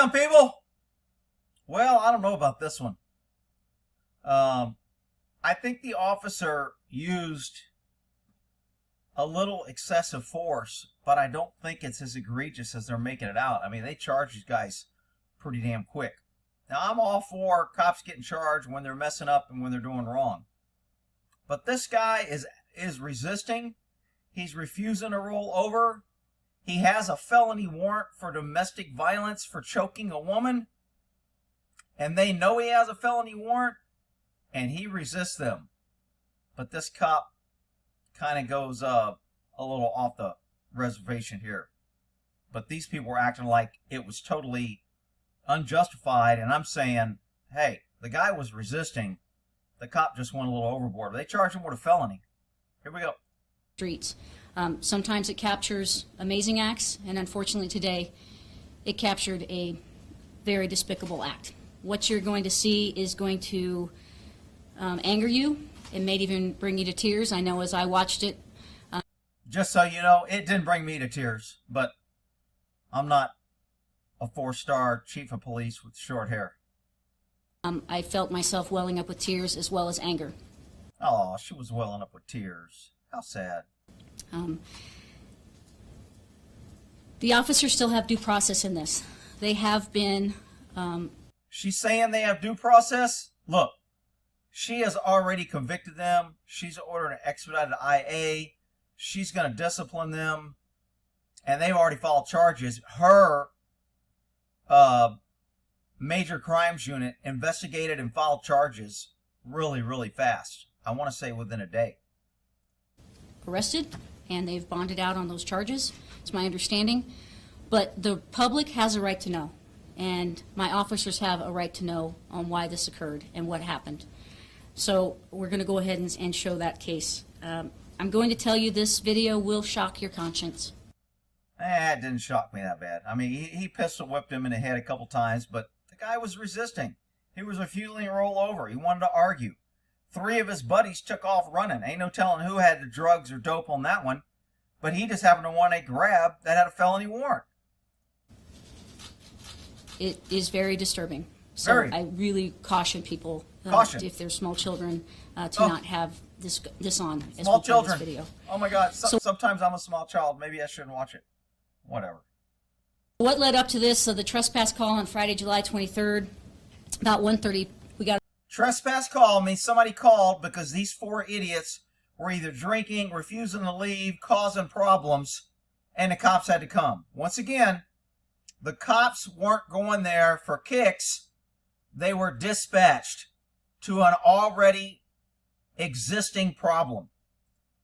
young people. Well, I don't know about this one. I think the officer used a little excessive force, but I don't think it's as egregious as they're making it out. I mean, they charge these guys pretty damn quick. Now, I'm all for cops getting charged when they're messing up and when they're doing wrong. But this guy is resisting. He's refusing to roll over. He has a felony warrant for domestic violence for choking a woman. And they know he has a felony warrant, and he resists them. But this cop kind of goes a little off the reservation here. But these people were acting like it was totally unjustified, and I'm saying, hey, the guy was resisting. The cop just went a little overboard. They charged him with a felony. Here we go. Streets. Sometimes it captures amazing acts, and unfortunately today it captured a very despicable act. What you're going to see is going to anger you. It may even bring you to tears. I know as I watched it. Just so you know, it didn't bring me to tears, but I'm not a 4-star chief of police with short hair. I felt myself welling up with tears as well as anger. Oh, she was welling up with tears. How sad. The officers still have due process in this. They have been... She's saying they have due process? Look, she has already convicted them. She's ordered an expedited IA. She's going to discipline them. And they've already filed charges. Her major crimes unit investigated and filed charges really, really fast. I want to say within a day. Arrested, and they've bonded out on those charges. It's my understanding. But the public has a right to know. And my officers have a right to know on why this occurred and what happened. So we're going to go ahead and show that case. I'm going to tell you this video will shock your conscience. It didn't shock me that bad. I mean, he pistol whipped him in the head a couple times, but the guy was resisting. He was refusing to roll over. He wanted to argue. 3 of his buddies took off running. Ain't no telling who had the drugs or dope on that one, but he just happened to want a grab that had a felony warrant. It is very disturbing. So Very. I really caution people, if they're small children, to not have this on as Small we play children. this video. Oh my God! Sometimes I'm a small child. Maybe I shouldn't watch it. Whatever. What led up to this? So the trespass call on Friday, July 23rd, about 1:30. We got Trespass call means somebody called because these 4 idiots were either drinking, refusing to leave, causing problems, and the cops had to come. Once again, the cops weren't going there for kicks. They were dispatched to an already existing problem.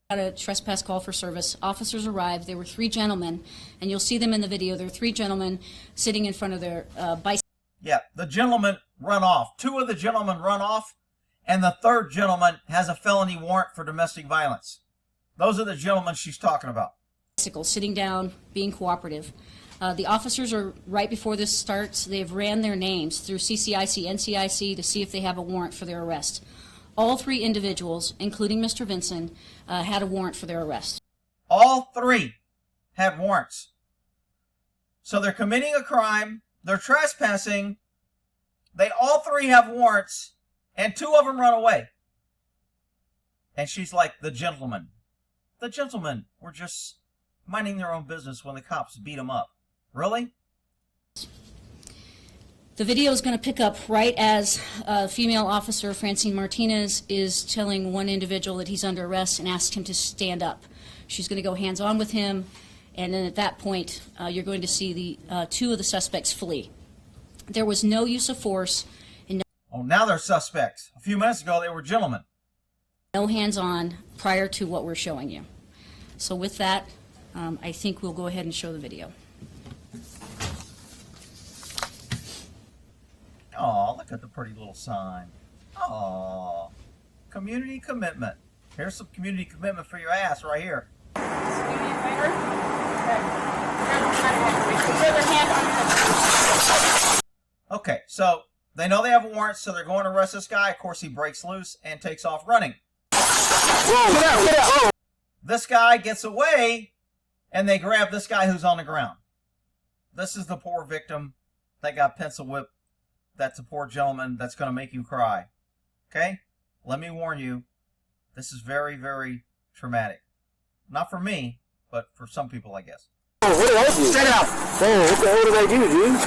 got a trespass call for service. Officers arrived. There were 3 gentlemen, and you'll see them in the video. There are 3 gentlemen sitting in front of their bicycle. Yeah, the gentleman run off. 2 of the gentlemen run off, and the 3rd gentleman has a felony warrant for domestic violence. Those are the gentlemen she's talking about. Sitting down, being cooperative. The officers are, right before this starts, they've ran their names through CCIC, NCIC to see if they have a warrant for their arrest. All 3 individuals, including Mr. Vinson, had a warrant for their arrest. All 3 had warrants. So they're committing a crime, they're trespassing, they all 3 have warrants, and 2 of them run away. And she's like, the gentlemen. The gentlemen were just minding their own business when the cops beat them up. Really? The video is going to pick up right as female officer Francine Martinez is telling one individual that he's under arrest and asks him to stand up. She's going to go hands-on with him, and then at that point, you're going to see the 2 of the suspects flee. There was no use of force. And Oh, now they're suspects. A few minutes ago, they were gentlemen. no hands-on prior to what we're showing you. So with that, I think we'll go ahead and show the video. Oh, look at the pretty little sign. Oh, community commitment. Here's some community commitment for your ass right here. Okay, so they know they have a warrant, so they're going to arrest this guy. Of course, he breaks loose and takes off running. Whoa, get out. This guy gets away, and they grab this guy who's on the ground. This is the poor victim that got pencil whipped, that's a poor gentleman that's going to make you cry. Okay? Let me warn you, this is very, very traumatic. Not for me, but for some people, I guess. Oh, what did I do? Sit down. Oh, what the hell did I do, dude?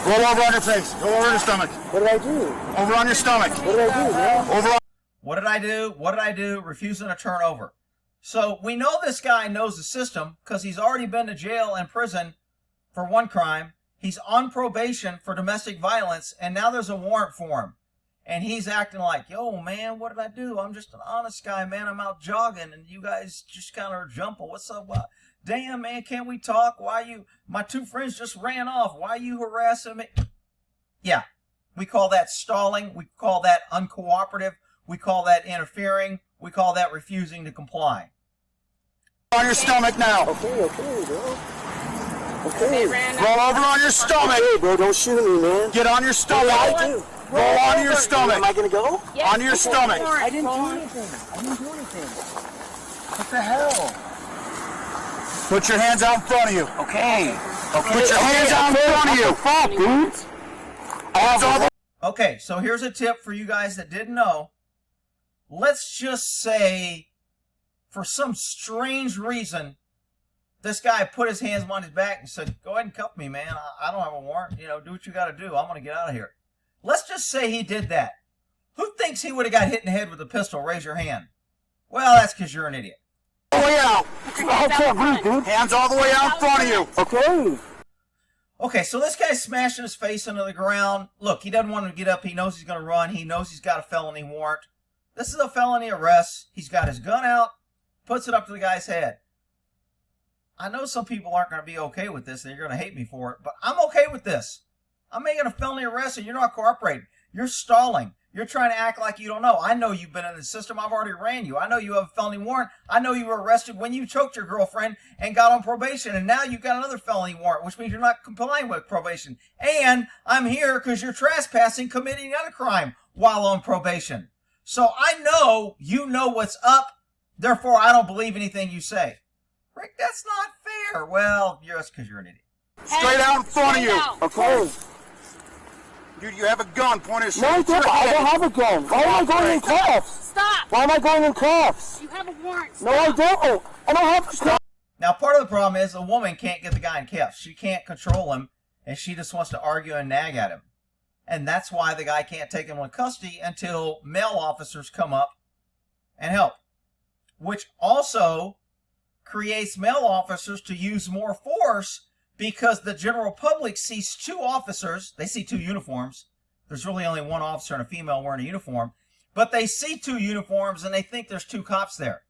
Roll over on your face. Go over on your stomach. What did I do? Over on your stomach. What did I do, man? Over on... What did I do? What did I do? Refusing to turn over. So we know this guy knows the system because he's already been to jail and prison for one crime. He's on probation for domestic violence, and now there's a warrant for him. And he's acting like, yo, man, what did I do? I'm just an honest guy, man. I'm out jogging, and you guys just kind of are jumping. What's up? Damn, man, can't we talk? My two friends just ran off. Why are you harassing me? Yeah, we call that stalling. We call that uncooperative. We call that interfering. We call that refusing to comply. On your stomach now. Okay, bro. Okay. Roll over on your stomach. Okay, bro, don't shoot me, man. Get on your stomach. Roll onto your stomach. Am I going to go? Yes. Onto your stomach. I didn't do anything. What the hell? Put your hands out in front of you. Okay. Put your hands out in front of you. Fuck, dude. Okay, so here's a tip for you guys that didn't know. Let's just say, for some strange reason, this guy put his hands on his back and said, go ahead and cuff me, man. I don't have a warrant. You know, do what you got to do. I'm going to get out of here. Let's just say he did that. Who thinks he would have got hit in the head with a pistol? Raise your hand. Well, that's because you're an idiot. All the way out. Hands all the way out in front of you. Okay. Okay, so this guy's smashing his face into the ground. Look, he doesn't want to get up. He knows he's going to run. He knows he's got a felony warrant. This is a felony arrest. He's got his gun out, puts it up to the guy's head. I know some people aren't going to be okay with this, and you're going to hate me for it, but I'm okay with this. I'm making a felony arrest, and you're not cooperating. You're stalling. You're trying to act like you don't know. I know you've been in the system. I've already ran you. I know you have a felony warrant. I know you were arrested when you choked your girlfriend and got on probation, and now you've got another felony warrant, which means you're not complying with probation. And I'm here because you're trespassing, committing another crime while on probation. So I know you know what's up. Therefore, I don't believe anything you say. Rick, that's not fair. Well, that's because you're an idiot. Straight out in front of you. Okay. Dude, you have a gun. Point it straight. No, I don't have a gun. Why am I going in cuffs? Stop. Why am I going in cuffs? You have a warrant. No, I don't. I don't have a gun. Now, part of the problem is a woman can't get the guy in cuffs. She can't control him, and she just wants to argue and nag at him. And that's why the guy can't take him in custody until male officers come up and help. Which also creates male officers to use more force because the general public sees two officers. They see two uniforms. There's really only one officer and a female wearing a uniform. But they see two uniforms and they think there's two cops there.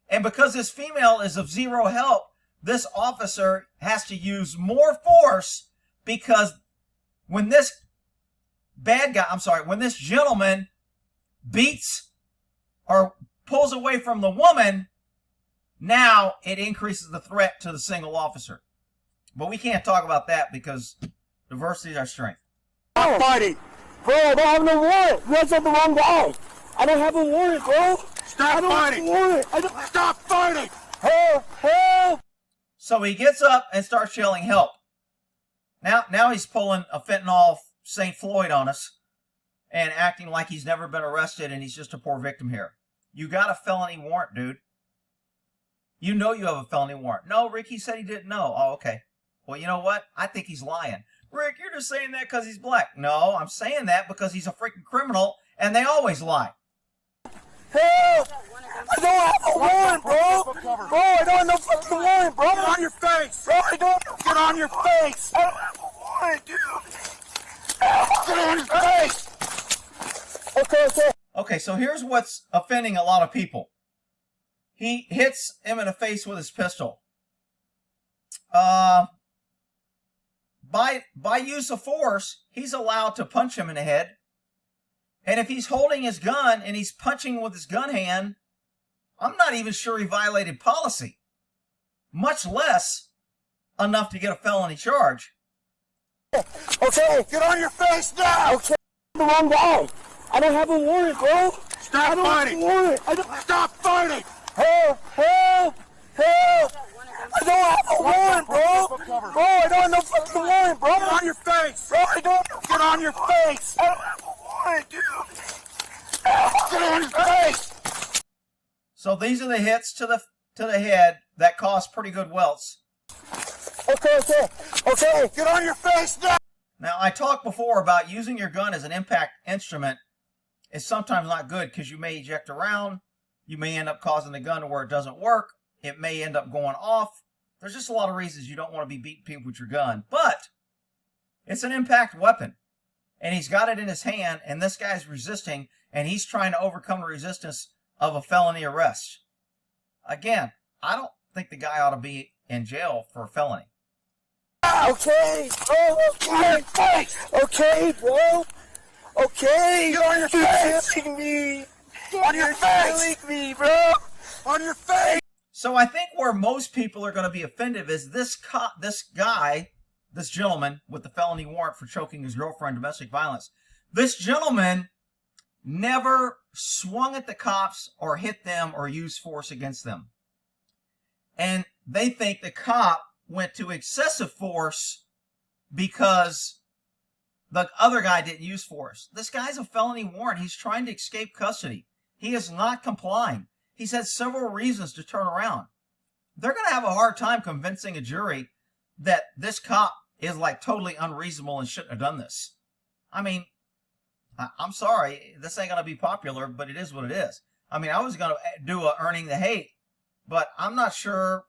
And because this female is of zero help, this officer has to use more force because when this when this gentleman beats or pulls away from the woman, now it increases the threat to the single officer. But we can't talk about that because diversity is our strength. Stop fighting. Bro, I don't have no warrant. You guys have the wrong guy. I don't have a warrant, bro. Stop fighting. Stop fighting. Help. So he gets up and starts yelling help. Now he's pulling a fentanyl St. Floyd on us and acting like he's never been arrested and he's just a poor victim here. You got a felony warrant, dude. You know you have a felony warrant. No, Rick, he said he didn't know. Oh, okay. Well, you know what? I think he's lying. Rick, you're just saying that because he's black. No, I'm saying that because he's a freaking criminal and they always lie. Help! I don't have a warrant, bro! Bro, I don't have no fucking warrant, bro! Get on your face! Bro, I don't... Get on your face! I don't have a warrant, dude! Get on your face! Okay. Okay, so here's what's offending a lot of people. He hits him in the face with his pistol. By use of force, he's allowed to punch him in the head. And if he's holding his gun and he's punching with his gun hand, I'm not even sure he violated policy. Much less enough to get a felony charge. Okay, get on your face now! Okay, I'm the wrong guy. I don't have a warrant, bro. Stop fighting! Stop fighting! Help! I don't have a warrant, bro! Bro, I don't have no fucking warrant, bro! Get on your face! Bro, I on your face! I don't have a warrant, dude! Get on your face! So these are the hits to the head that cost pretty good welts. Okay, get on your face now! Now, I talked before about using your gun as an impact instrument is sometimes not good because you may eject around. You may end up causing the gun to where it doesn't work. It may end up going off. There's just a lot of reasons you don't want to be beating people with your gun. But it's an impact weapon. And he's got it in his hand, and this guy's resisting, and he's trying to overcome the resistance of a felony arrest. Again, I don't think the guy ought to be in jail for a felony. Okay, okay, bro. Okay, get on your face. You're killing me. On your face. You're killing me, bro. On your face. So I think where most people are going to be offended is this gentleman with the felony warrant for choking his girlfriend, domestic violence. This gentleman never swung at the cops or hit them or used force against them. And they think the cop went to excessive force because the other guy didn't use force. This guy's a felony warrant. He's trying to escape custody. He is not complying. He's had several reasons to turn around. They're going to have a hard time convincing a jury that this cop is like totally unreasonable and shouldn't have done this. I mean, I'm sorry, this ain't going to be popular, but it is what it is. I mean, I was going to do a earning the hate, but I'm not sure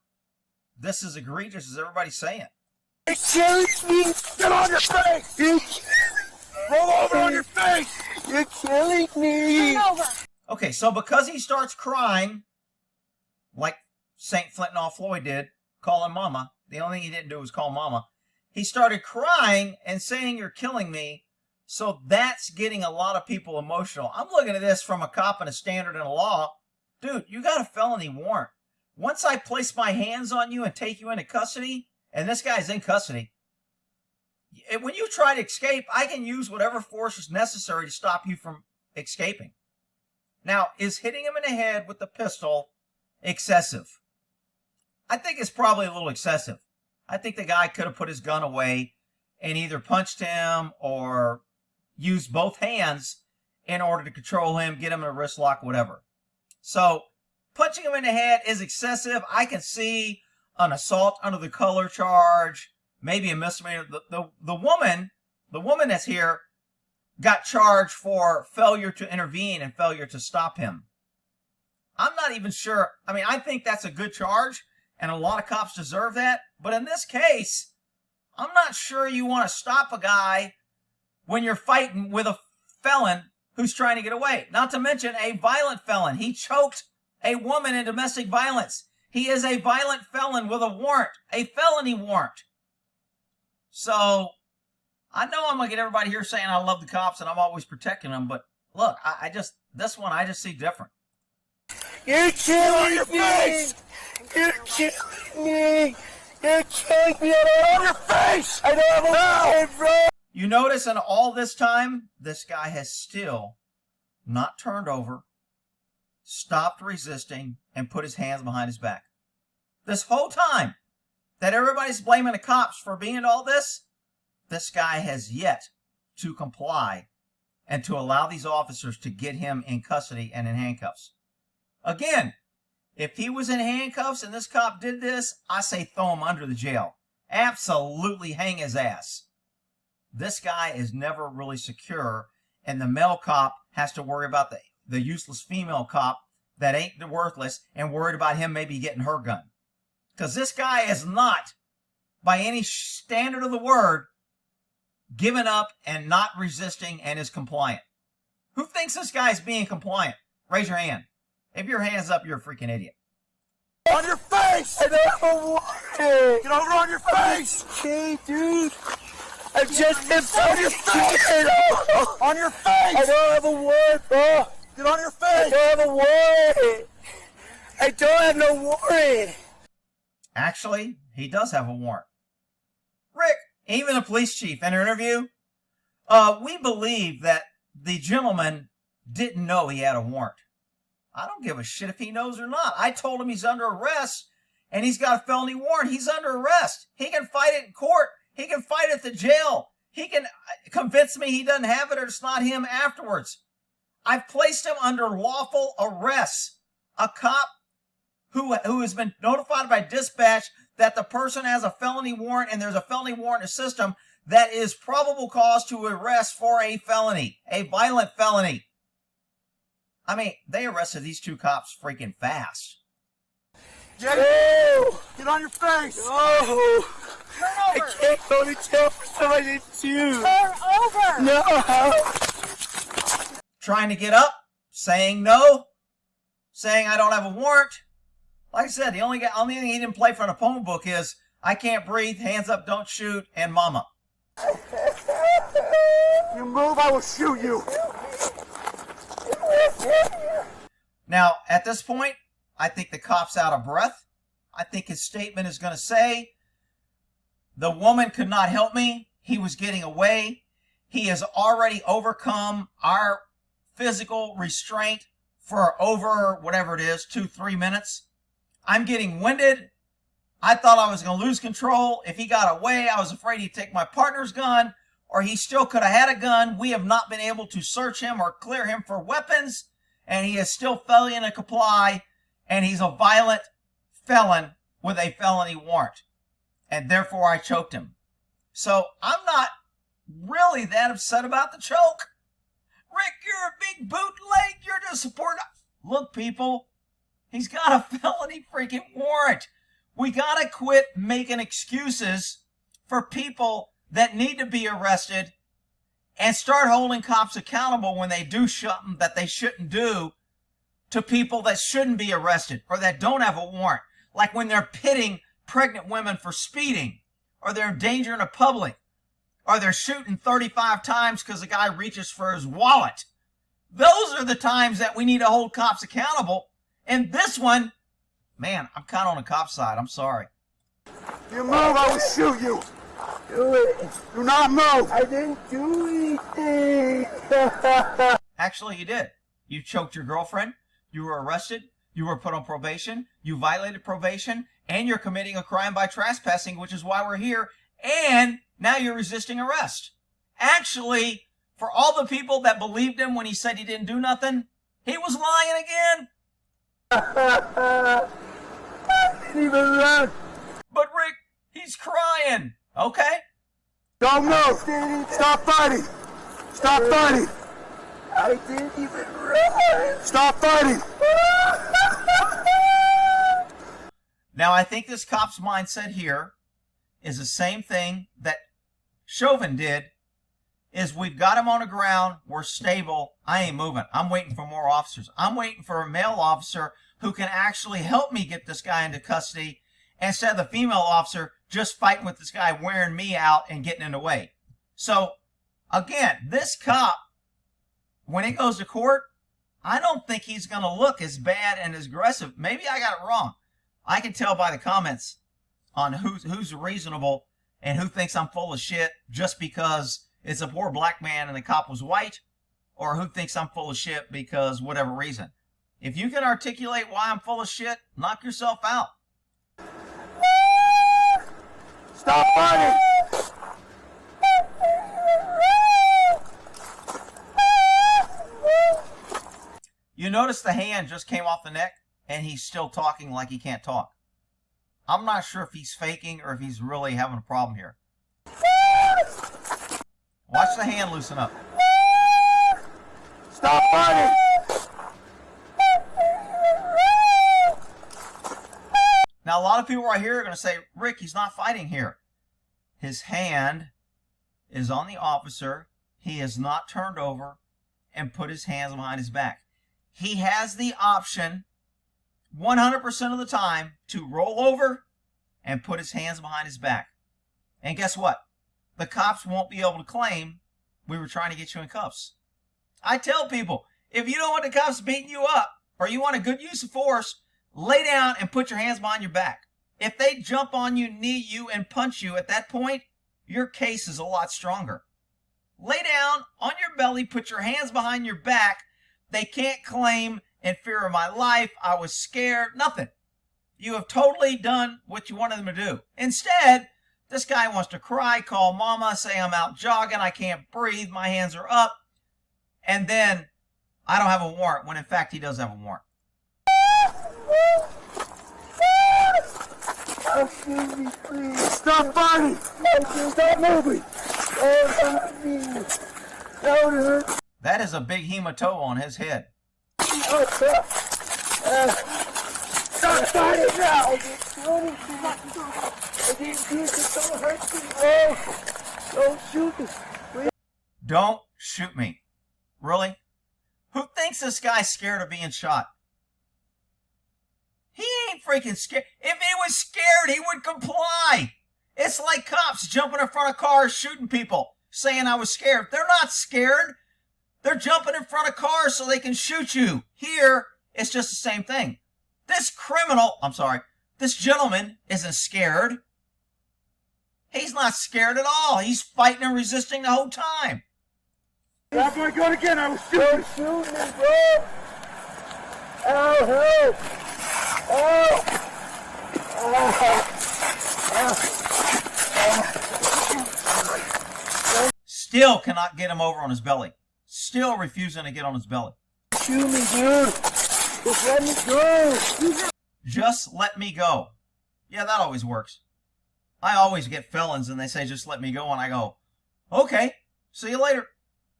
this is egregious as everybody's saying. You're killing me. Get on your face. You're roll over on your face. You're killing me. Turn over. Okay, so because he starts crying, like St. Fentanyl Floyd did, calling mama, the only thing he didn't do was call mama. He started crying and saying, "You're killing me." So that's getting a lot of people emotional. I'm looking at this from a cop and a standard and a law. Dude, you got a felony warrant. Once I place my hands on you and take you into custody, and this guy's in custody, when you try to escape, I can use whatever force is necessary to stop you from escaping. Now, is hitting him in the head with the pistol excessive? I think it's probably a little excessive. I think the guy could have put his gun away and either punched him or used both hands in order to control him, get him in a wrist lock, whatever. So, punching him in the head is excessive. I can see an assault under the color charge, maybe a misdemeanor. The woman that's here got charged for failure to intervene and failure to stop him. I'm not even sure. I mean, I think that's a good charge, and a lot of cops deserve that. But in this case, I'm not sure you want to stop a guy when you're fighting with a felon who's trying to get away. Not to mention a violent felon. He choked a woman in domestic violence. He is a violent felon with a warrant, a felony warrant. So, I know I'm going to get everybody here saying I love the cops and I'm always protecting them, but look, this one I just see different. You're killing me! You're killing me! You're killing me! On your face! I don't have a warrant, bro! You notice in all this time, this guy has still not turned over, stopped resisting, and put his hands behind his back. This whole time that everybody's blaming the cops for being all this guy has yet to comply and to allow these officers to get him in custody and in handcuffs. Again, if he was in handcuffs and this cop did this, I say throw him under the jail. Absolutely hang his ass. This guy is never really secure, and the male cop has to worry about the useless female cop that ain't worthless and worried about him maybe getting her gun. Because this guy is not, by any standard of the word, giving up and not resisting and is compliant. Who thinks this guy's being compliant? Raise your hand. If your hand's up, you're a freaking idiot. On your face! I don't have a warrant! Get over on your face! Okay, dude. I just been on your face! On your face! I don't have a warrant, bro! Get on your face! I don't have a warrant! I don't have no warrant! Actually, he does have a warrant. Rick, even the police chief in an interview, we believe that the gentleman didn't know he had a warrant. I don't give a shit if he knows or not. I told him he's under arrest, and he's got a felony warrant. He's under arrest. He can fight it in court. He can fight at the jail. He can convince me he doesn't have it or it's not him afterwards. I've placed him under lawful arrest. A cop who has been notified by dispatch that the person has a felony warrant and there's a felony warrant in the system that is probable cause to arrest for a felony, a violent felony. I mean, they arrested these two cops freaking fast. Oh, get on your face! Oh, Turn over! I can't go to jail for somebody I didn't choose. Turn over! No! Trying to get up, saying no, saying I don't have a warrant. Like I said, the only thing he didn't play from the phone book is I can't breathe, hands up, don't shoot, and mama. You move, I will shoot you. Now, at this point, I think the cop's out of breath. I think his statement is going to say, the woman could not help me. He was getting away. He has already overcome our physical restraint for over, whatever it is, 2-3 minutes. I'm getting winded. I thought I was going to lose control. If he got away, I was afraid he'd take my partner's gun, or he still could have had a gun. We have not been able to search him or clear him for weapons, and he is still failing to comply, and he's a violent felon with a felony warrant, and therefore I choked him. So I'm not really that upset about the choke. Rick, you're a big bootleg. You're just supporting. Look, people, he's got a felony freaking warrant. We got to quit making excuses for people that need to be arrested and start holding cops accountable when they do something that they shouldn't do to people that shouldn't be arrested or that don't have a warrant. Like when they're pitting pregnant women for speeding, or they're endangering the public, or they're shooting 35 times because the guy reaches for his wallet. Those are the times that we need to hold cops accountable. And this one, man, I'm kind of on the cop side. I'm sorry. You move, I will shoot you. Do it. Do not move. I didn't do anything. Actually, you did. You choked your girlfriend. You were arrested. You were put on probation. You violated probation. And you're committing a crime by trespassing, which is why we're here. And now you're resisting arrest. Actually, for all the people that believed him when he said he didn't do nothing, he was lying again. I didn't even run. But Rick, he's crying. Okay? Don't move. Stop fighting. Stop fighting. I didn't even run. Stop fighting. Now, I think this cop's mindset here is the same thing that Chauvin did, is we've got him on the ground, we're stable, I ain't moving. I'm waiting for more officers. I'm waiting for a male officer who can actually help me get this guy into custody instead of the female officer just fighting with this guy, wearing me out and getting in the way. So, again, this cop, when he goes to court, I don't think he's going to look as bad and as aggressive. Maybe I got it wrong. I can tell by the comments on who's reasonable and who thinks I'm full of shit just because it's a poor black man and the cop was white, or who thinks I'm full of shit because whatever reason. If you can articulate why I'm full of shit, knock yourself out. Stop fighting. You notice the hand just came off the neck and he's still talking like he can't talk. I'm not sure if he's faking or if he's really having a problem here. Watch the hand loosen up. Stop fighting. Now, a lot of people right here are going to say, Rick, he's not fighting here. His hand is on the officer. He has not turned over and put his hands behind his back. He has the option 100% of the time to roll over and put his hands behind his back. And guess what? The cops won't be able to claim we were trying to get you in cuffs. I tell people, if you don't want the cops beating you up or you want a good use of force, lay down and put your hands behind your back. If they jump on you, knee you, and punch you at that point, your case is a lot stronger. Lay down on your belly, put your hands behind your back. They can't claim in fear of my life, I was scared, nothing. You have totally done what you wanted them to do. Instead, This guy wants to cry, call mama, say I'm out jogging, I can't breathe, my hands are up, and then I don't have a warrant, when in fact he does have a warrant. Oh, shoot me, please. Stop fighting. Stop moving. Oh, not me. That would hurt. That is a big hematoma on his head. Oh, stop. Stop fighting now. I didn't do it. Don't hurt me. Oh, don't shoot me. Please. Don't shoot me. Really? Who thinks this guy's scared of being shot? He ain't freaking scared. If he was scared, he would comply. It's like cops jumping in front of cars shooting people, saying I was scared. They're not scared. They're jumping in front of cars so they can shoot you. Here, it's just the same thing. This this gentleman isn't scared. He's not scared at all. He's fighting and resisting the whole time. Grab my gun again. I was shooting. Don't shoot me, bro. Ow, help. Still cannot get him over on his belly. Still refusing to get on his belly. Shoot me, dude. Just let me go. Just let me go. Yeah, that always works. I always get felons and they say, just let me go. And I go, okay, see you later.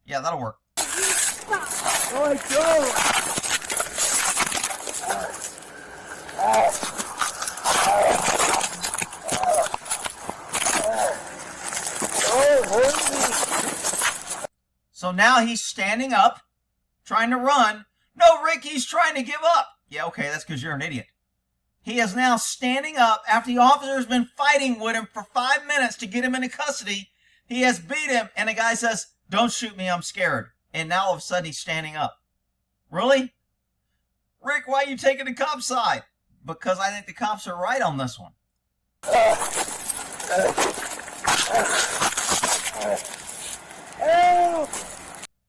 Yeah, that'll work. Oh, my God. So now he's standing up, trying to run. No, Rick, he's trying to give up. Yeah, okay, that's because you're an idiot. He is now standing up after the officer has been fighting with him for 5 minutes to get him into custody. He has beat him, and the guy says, don't shoot me, I'm scared. And now all of a sudden he's standing up. Really? Rick, why are you taking the cop's side? Because I think the cops are right on this one.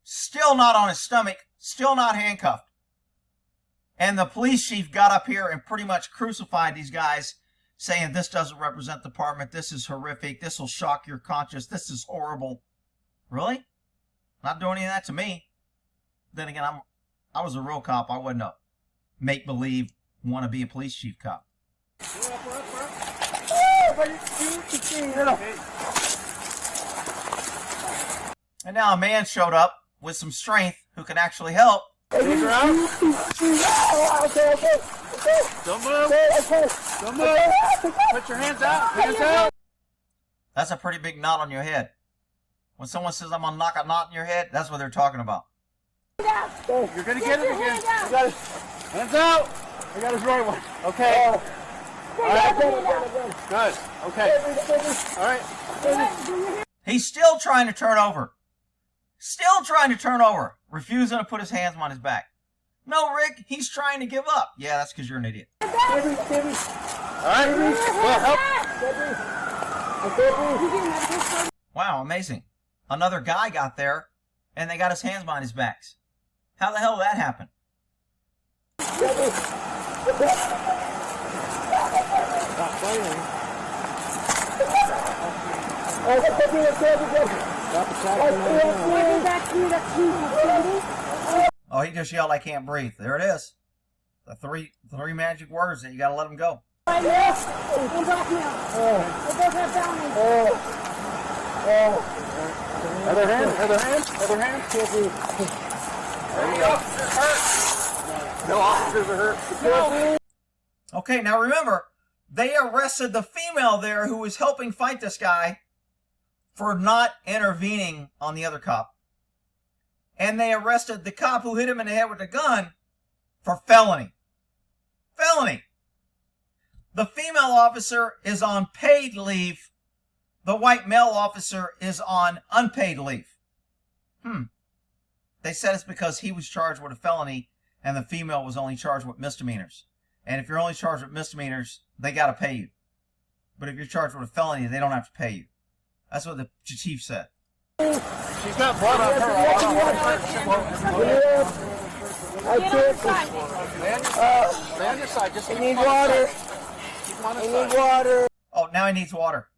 Still not on his stomach, still not handcuffed. And the police chief got up here and pretty much crucified these guys, saying this doesn't represent the department, this is horrific, this will shock your conscience, this is horrible. Really? Not doing any of that to me. Then again, I was a real cop, I wasn't a make-believe, wanna-be a police chief cop. And now a man showed up with some strength who can actually help. Don't move. Don't move. Put your hands out. Hands out. That's a pretty big knot on your head. When someone says I'm gonna knock a knot in your head, that's what they're talking about. You're gonna get it again. You got it. Hands out. I got his right one. Okay. All right. Good. Okay. All right. He's still trying to turn over. Still trying to turn over. Refusing to put his hands on his back. No, Rick, he's trying to give up. Yeah, that's because you're an idiot. All right. Well, help. Wow, amazing. Another guy got there, and they got his hands behind his backs. How the hell did that happen? Oh, he just yelled, I can't breathe. There it is. The three magic words that you gotta let him go. Other hand. There you go. No officers are hurt. Okay, now remember, they arrested the female there who was helping fight this guy for not intervening on the other cop. And they arrested the cop who hit him in the head with the gun for felony. Felony. The female officer is on paid leave. The white male officer is on unpaid leave. They said it's because he was charged with a felony and the female was only charged with misdemeanors. And if you're only charged with misdemeanors, they got to pay you. But if you're charged with a felony, they don't have to pay you. That's what the chief said. She's got blood on her. I can't. Stay on your side. Just I need water. I need water. Oh, now he needs water.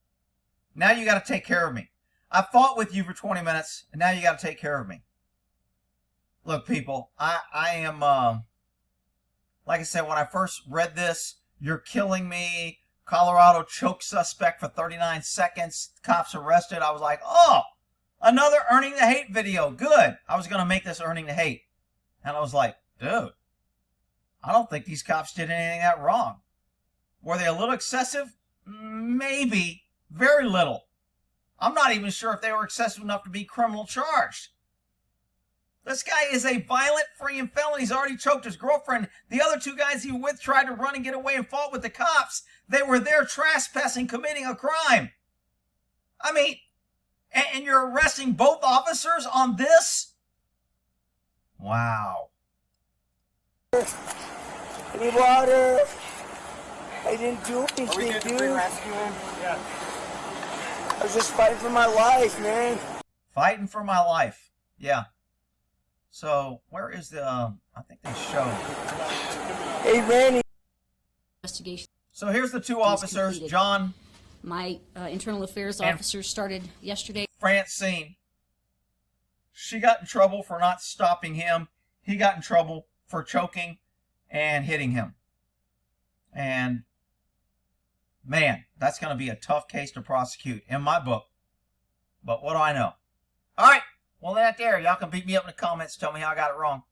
Now you got to take care of me. I fought with you for 20 minutes, and now you got to take care of me. Look, people, I am, like I said, when I first read this, you're killing me. Colorado choke suspect for 39 seconds. Cops arrested. I was like, oh, another earning the hate video. Good. I was going to make this earning the hate. And I was like, dude, I don't think these cops did anything that wrong. Were they a little excessive? Maybe. Very little. I'm not even sure if they were excessive enough to be criminal charged. This guy is a violent freaking felon. He's already choked his girlfriend. The other two guys he was with tried to run and get away and fought with the cops. They were there trespassing, committing a crime. I mean, and you're arresting both officers on this? Wow. I need water. I didn't do anything, dude. Yeah. I was just fighting for my life, man. Fighting for my life. Yeah. So, where is the, I think they show. Hey, Randy. Investigation. So here's the two officers, completed. John My internal affairs And- officers started yesterday. Francine. She got in trouble for not stopping him. He got in trouble for choking and hitting him. And, man, that's going to be a tough case to prosecute in my book. But what do I know? All right. Well, that there. Y'all can beat me up in the comments. Tell me how I got it wrong.